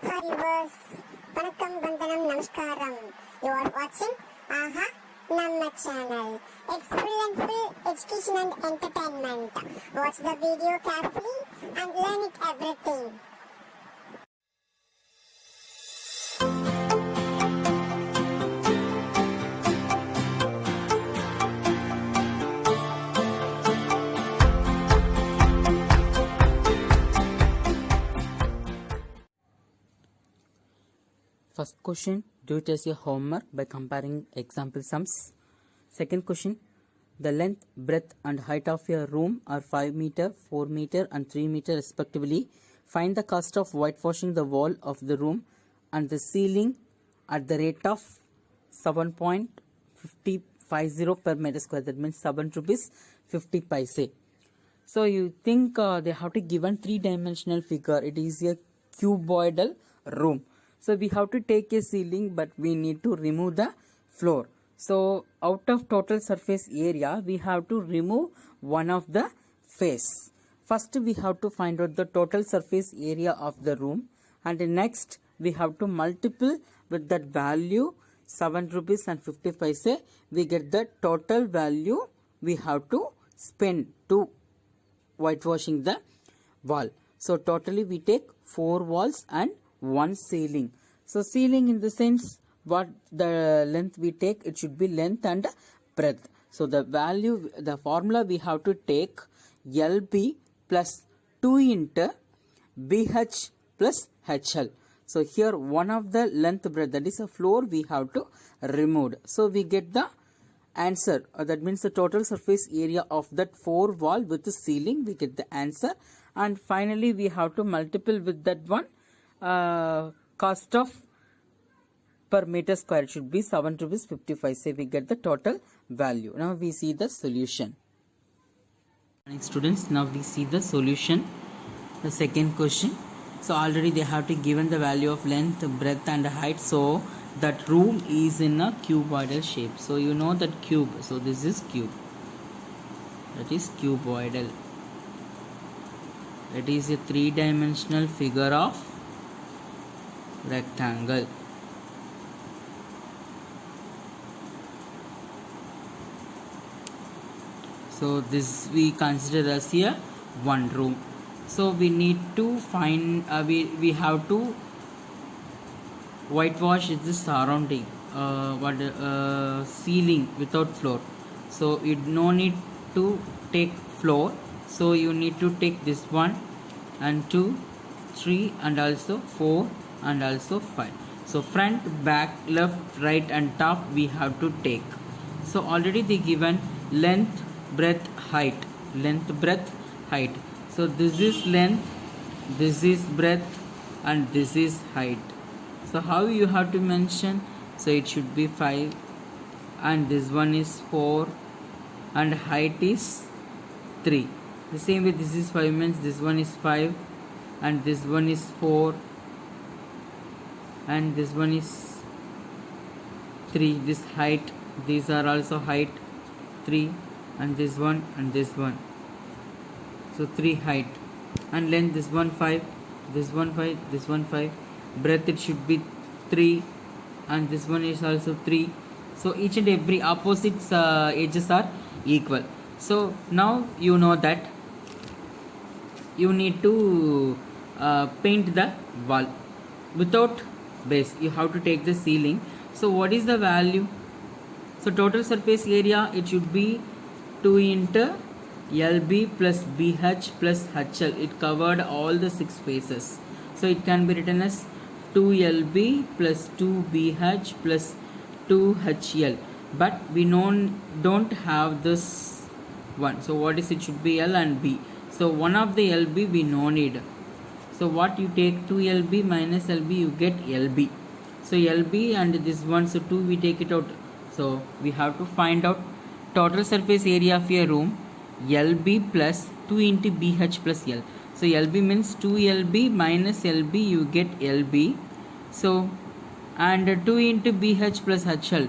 Hi viewers, Vanakkam, Vandanam, Namaskaram. You are watching Aha Namma channel. It's full and full education and entertainment. Watch the video carefully and learn it everything. First question, do it as your homework by comparing example sums. Second question, the length, breadth and height of your room are 5 meter, 4 meter and 3 meter respectively. Find the cost of whitewashing the wall of the room and the ceiling at the rate of 7.50 per meter square. That means 7 rupees 50 paise. So you think they have to given three-dimensional figure. It is a cuboidal room. So we have to take a ceiling, but we need to remove the floor. So out of total surface area, we have to remove one of the face. First we have to find out the total surface area of the room, and next we have to multiply with that value 7 rupees and 50 paise. We get the total value we have to spend to whitewashing the wall. So totally we take 4 walls and 1 ceiling. So ceiling in the sense what the length we take, it should be length and breadth. So the value, the formula we have to take LB plus 2 into BH plus HL. So here one of the length breadth, that is a floor, we have to remove. So we get the answer, that means the total surface area of that 4 wall with the ceiling, we get the answer. And finally we have to multiply with that one cost of per meter square, should be 7 rupees 55. So we get the total value. Now we see the solution. Students, now we see the solution. The second question. So already they have to given the value of length, breadth and height. So that room is in a cuboidal shape. So you know that cube. So this is cube. That is cuboidal. It is a three-dimensional figure of rectangle. So this we consider as a one room. So we need to find, we have to whitewash the surrounding, ceiling without floor. So you no need to take floor. So you need to take this 1 and 2, 3 and also 4 and also 5. So front, back, left, right and top we have to take. So already they given length, breadth, height. Length, breadth, height. So this is length, this is breadth and this is height. So how you have to mention? So it should be 5 and this one is 4 and height is 3. The same way this is 5 means this one is 5 and this one is 4 and this one is 3. This height, these are also height 3 and this one and this one. So 3 height and length, this one 5, this one 5, this one 5. Breadth it should be 3 and this one is also 3. So each and every opposite edges are equal. So now you know that you need to paint the wall without base. You have to take the ceiling. So what is the value? So total surface area, it should be 2 into LB plus BH plus HL. It covered all the 6 spaces. So it can be written as 2LB plus 2BH plus 2HL. But we don't have this one. So what is it? Should be L and B. So one of the LB we no need. So what you take 2LB minus LB, you get LB. So LB and this one, so 2 we take it out. So we have to find out total surface area of a room, LB plus 2 into BH plus L. So LB means 2LB minus LB, you get LB. So and 2 into BH plus HL.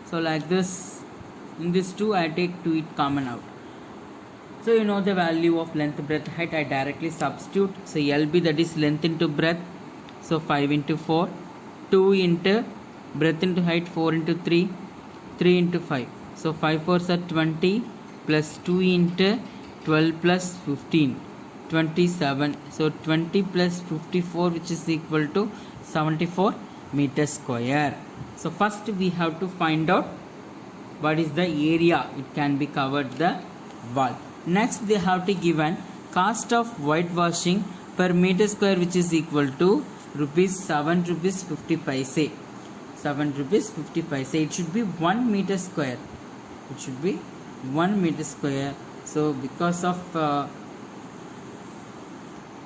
So like this, in this 2 I take 2 it common out. So you know the value of length, breadth, height, I directly substitute. So LB, that is length into breadth, So 5 into 4, 2 into breadth into height, 4 into 3, 3 into 5. So 5 fours are 20 plus 2 into 12 plus 15, 27. So 20 plus 54, which is equal to 74 meters square. So first we have to find out what is the area it can be covered the wall. Next they have to given cost of whitewashing per meter square, which is equal to rupees 7 rupees 50 paise. 7 rupees 50 paise. It should be 1 meter square. It should be 1 meter square. So because of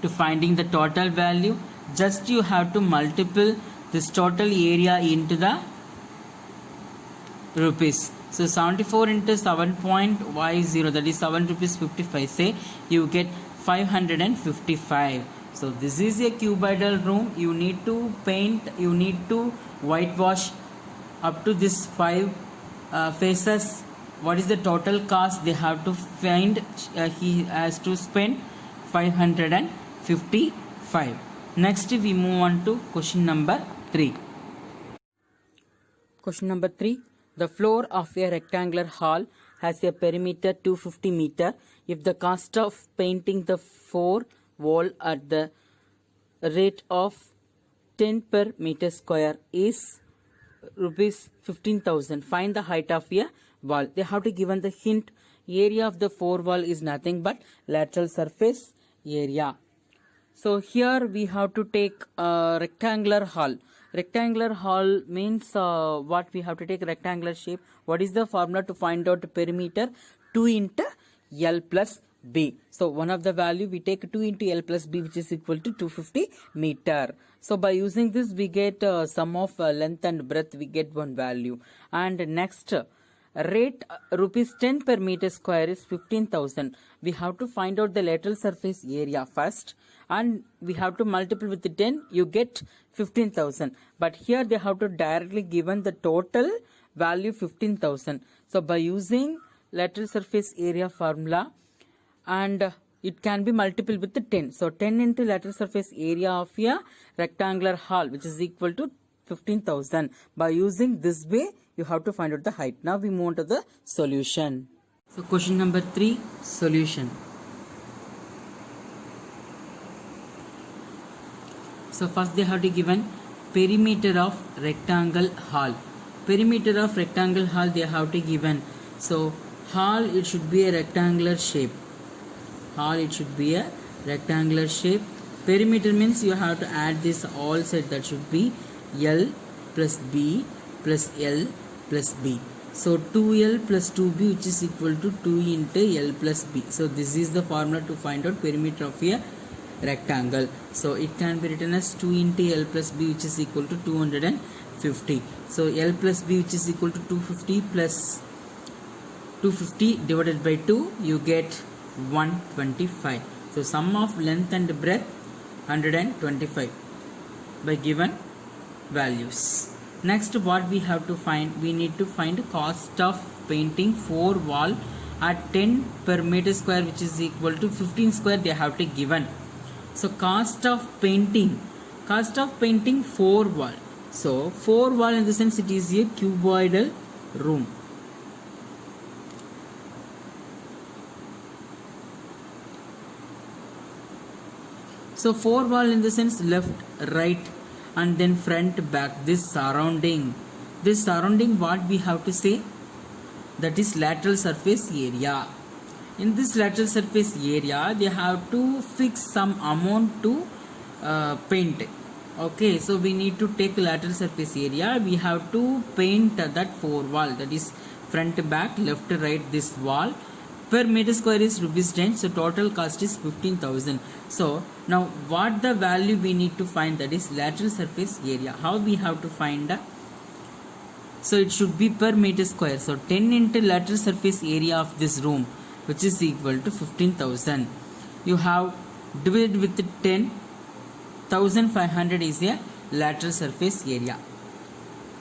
to finding the total value, just you have to multiple this total area into the rupees. So 74 into 7.50, that is 7 rupees 55, say you get 555. So this is a cuboidal room. You need to paint, you need to whitewash up to this 5 faces. What is the total cost they have to find? He has to spend 555. Next we move on to question number 3. Question number 3. The floor of a rectangular hall has a perimeter 250 meter. If the cost of painting the 4 wall at the rate of 10 per meter square is rupees 15,000, find the height of a wall. They have to given the hint. Area of the 4 wall is nothing but lateral surface area. So here we have to take a rectangular hall. Rectangular hall means what we have to take rectangular shape. What is the formula to find out the perimeter? 2 into L plus B. So one of the value we take 2 into L plus B, which is equal to 250 meter. So by using this we get sum of length and breadth, we get one value. And next rate rupees 10 per meter square is 15,000. We have to find out the lateral surface area first, and we have to multiply with the 10, you get 15,000. But here they have to directly given the total value 15,000. So by using lateral surface area formula, and it can be multiplied with the 10. So 10 into lateral surface area of a rectangular hall, which is equal to 15,000. By using this way, you have to find out the height. Now we move on to the solution. So question number 3, solution. So first they have to given perimeter of rectangle hall. Perimeter of rectangle hall they have to given. So hall, it should be a rectangular shape. Hall, it should be a rectangular shape. Perimeter means you have to add this all side, that should be L plus B plus L plus B. So 2L plus 2B, which is equal to 2 into L plus B. So this is the formula to find out perimeter of a rectangle. So it can be written as 2 into L plus B, which is equal to 250. So L plus B, which is equal to 250 plus 250 divided by 2, you get 125. So sum of length and breadth 125 by given values. Next what we have to find, we need to find cost of painting 4 wall at 10 per meter square, which is equal to 15 square they have to given. So cost of painting 4 wall. So 4 wall in the sense it is a cuboidal room. So 4 wall in the sense left, right, and then front, back. This surrounding what we have to say, that is lateral surface area. In this lateral surface area they have to fix some amount to paint. Okay, so we need to take lateral surface area. We have to paint that 4 wall, that is front, back, left, right, this wall. Per meter square is rupees 10. So total cost is 15,000. So now what the value we need to find, that is lateral surface area. How we have to find? So it should be per meter square. So 10 into lateral surface area of this room, which is equal to 15,000. You have divided with 10. 1,500 is a lateral surface area.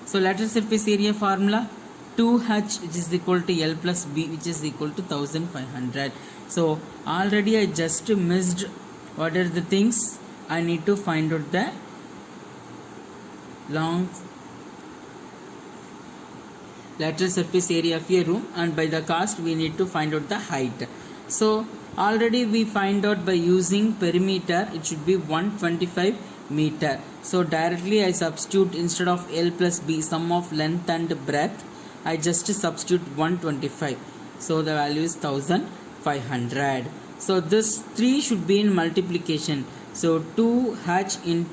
So lateral surface area formula 2H, which is equal to L plus B, which is equal to 1,500. So already I just missed what are the things I need to find out the long lateral surface area of a room, and by the cost we need to find out the height. So already we find out by using perimeter, it should be 125 meter. So directly I substitute, instead of L plus B, sum of length and breadth, I just substitute 125. So the value is 1500. So this 3 should be in multiplication. So 2h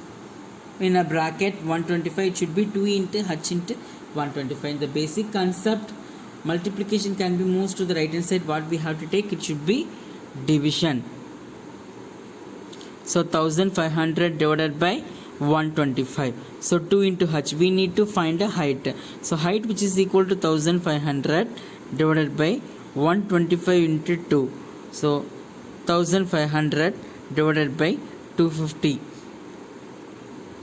in a bracket 125, it should be 2 into h into 125. In the basic concept, multiplication can be moved to the right hand side. What we have to take, it should be division. So 1500 divided by 125. So 2 into h, we need to find a height. So height, which is equal to 1500 divided by 125 into 2. So 1500 divided by 250.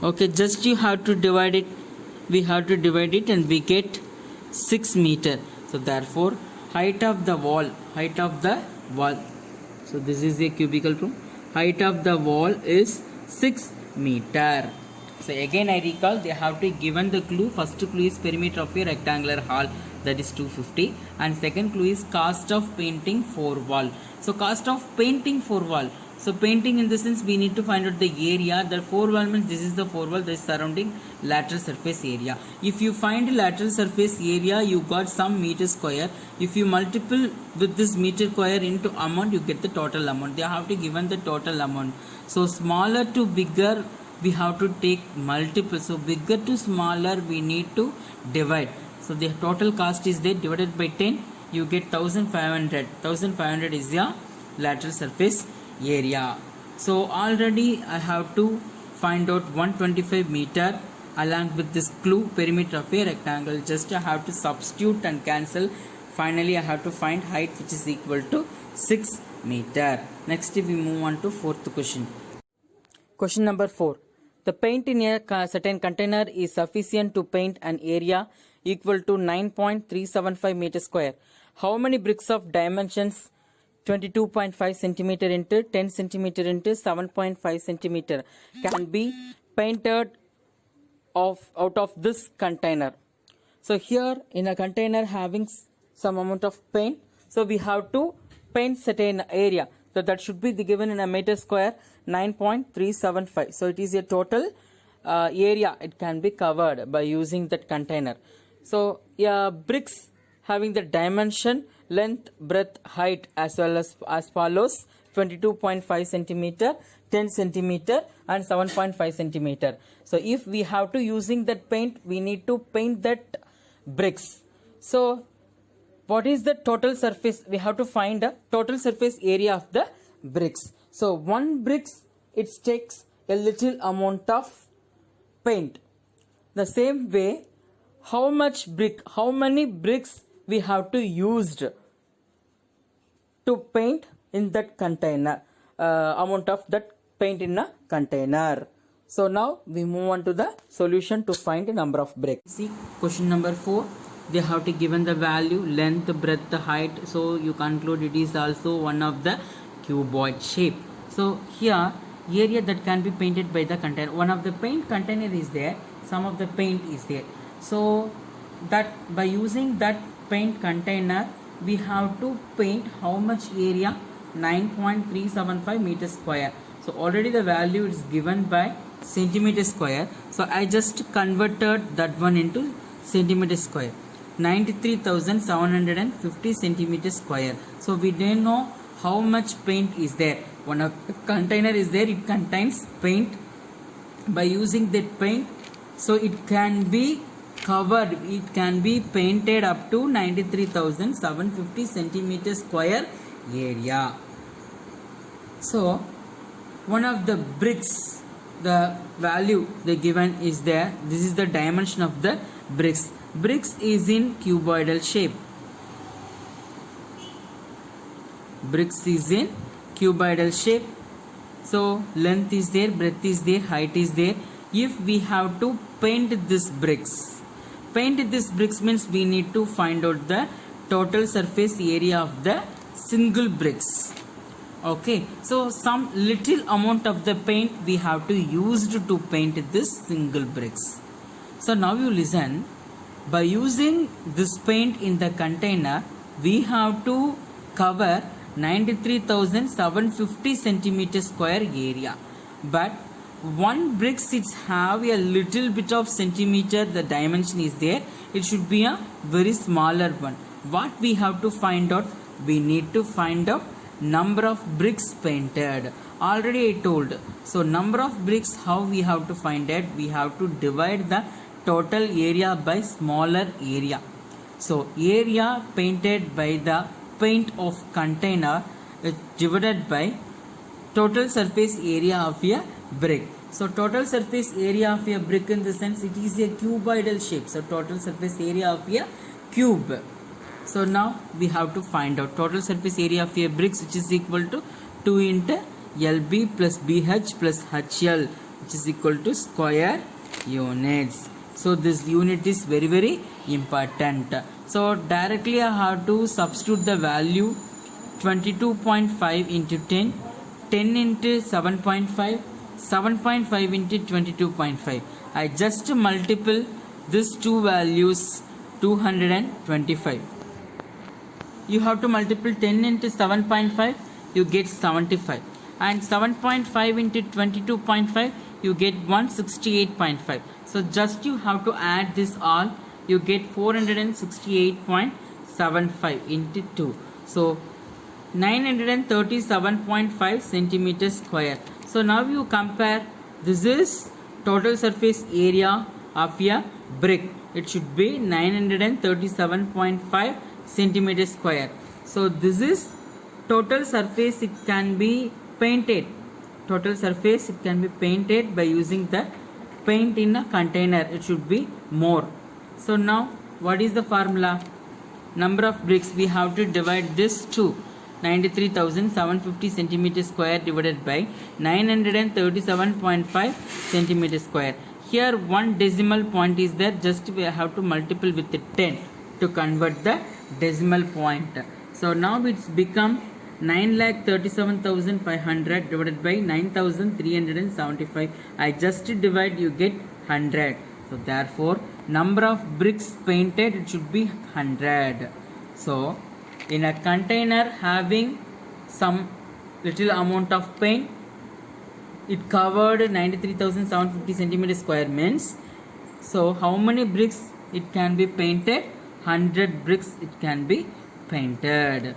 Okay, just you have to divide it. We have to divide it and we get 6 meter. So therefore height of the wall, so this is a cubical room, height of the wall is 6 meter. So again I recall, they have to given the clue. First clue is perimeter of a rectangular hall, that is 250, and second clue is cost of painting 4 wall. So cost of painting 4 wall, so painting in the sense we need to find out the area. The 4 wall means this is the 4 wall that is surrounding lateral surface area. If you find lateral surface area, you got some meter square. If you multiple with this meter square into amount, you get the total amount. They have to given the total amount. So smaller to bigger, we have to take multiple. So bigger to smaller, we need to divide. So the total cost is there, divided by 10, you get 1500. 1500 is the lateral surface area. So already I have to find out 125 meter along with this clue, perimeter of a rectangle. Just I have to substitute and cancel. Finally I have to find height, which is equal to 6 meter. Next we move on to fourth question. Question number 4. The paint in a certain container is sufficient to paint an area equal to 9.375 meter square. How many bricks of dimensions 22.5 centimeter into 10 centimeter into 7.5 centimeter can be painted out of this container? So here in a container having some amount of paint, so we have to paint certain area. So that should be given in a meter square 9.375. So it is a total area it can be covered by using that container. So bricks having the dimension, length, breadth, height as well as follows: 22.5 centimeter, 10 centimeter and 7.5 centimeter. So if we have to using that paint, we need to paint that bricks. So what is the total surface? We have to find the total surface area of the bricks. So one bricks, it takes a little amount of paint. The same way, how many bricks we have to used to paint in that container, amount of that paint in a container. So now we move on to the solution to find the number of bricks. See question number 4. They have to given the value, length, breadth, height. So you conclude it is also one of the cuboid shape. So here area that can be painted by the container. One of the paint container is there, some of the paint is there. So that by using that paint container, we have to paint how much area? 9.375 meter square. So already the value is given by centimeter square. So I just converted that one into centimeter square. 93,750 centimeter square. So we don't know how much paint is there. One of the container is there, it contains paint. By using that paint, so it can be covered, it can be painted up to 93,750 centimeter square area. So one of the bricks, the value they given is there. This is the dimension of the bricks. Bricks is in cuboidal shape. Bricks is in cuboidal shape. So length is there, breadth is there, height is there. If we have to paint this bricks, means we need to find out the total surface area of the single bricks. Okay, so some little amount of the paint we have to use to paint this single bricks. So now you listen. By using this paint in the container, we have to cover 93,750 centimeter square area. But one bricks it have a little bit of centimeter, the dimension is there. It should be a very smaller one. What we have to find out? We need to find out number of bricks painted. Already I told. So number of bricks, how we have to find it? We have to divide the total area by smaller area. So area painted by the paint of container is divided by total surface area of a brick. So total surface area of a brick, in the sense it is a cuboidal shape. So total surface area of a cube. So now we have to find out total surface area of a bricks, which is equal to 2 into LB plus BH plus HL, which is equal to square units. So this unit is very important. So directly I have to substitute the value 22.5 into 10, 10 into 7.5, 7.5 into 22.5. I just multiple these two values 225. You have to multiply 10 into 7.5, you get 75, and 7.5 into 22.5, you get 168.5. So just you have to add this all, you get 468.75 into 2. So 937.5 centimeters square. So now you compare, this is total surface area of a brick. It should be 937.5 centimeters square. So this is total surface, it can be painted. Total surface, it can be painted by using the paint in a container. It should be more. So now what is the formula? Number of bricks, we have to divide this to 93,750 centimeter square divided by 937.5 centimeter square. Here one decimal point is there, just we have to multiply with the 10 to convert the decimal point. So now it's become 9,37,500 divided by 9,375. I just divide, you get 100. So therefore number of bricks painted, it should be 100. So in a container having some little amount of paint, it covered 93,750 centimeter square means, so how many bricks it can be painted? 100 bricks it can be painted.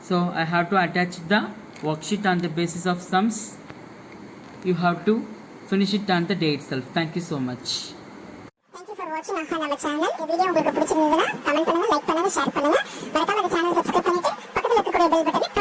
So I have to attach the worksheet on the basis of sums. You have to finish it on the day itself. Thank you so much. Thank you for watching AHA நம்ம channel. இந்த video உங்களுக்கு பிடிச்சிருந்ததுன்னா comment பண்ணுங்க, like பண்ணுங்க, share பண்ணுங்க. மறக்காம இந்த சேனலை சப்ஸ்கிரைப் பண்ணிட்டு பக்கத்துல இருக்கக்கூடிய பெல் பட்டனை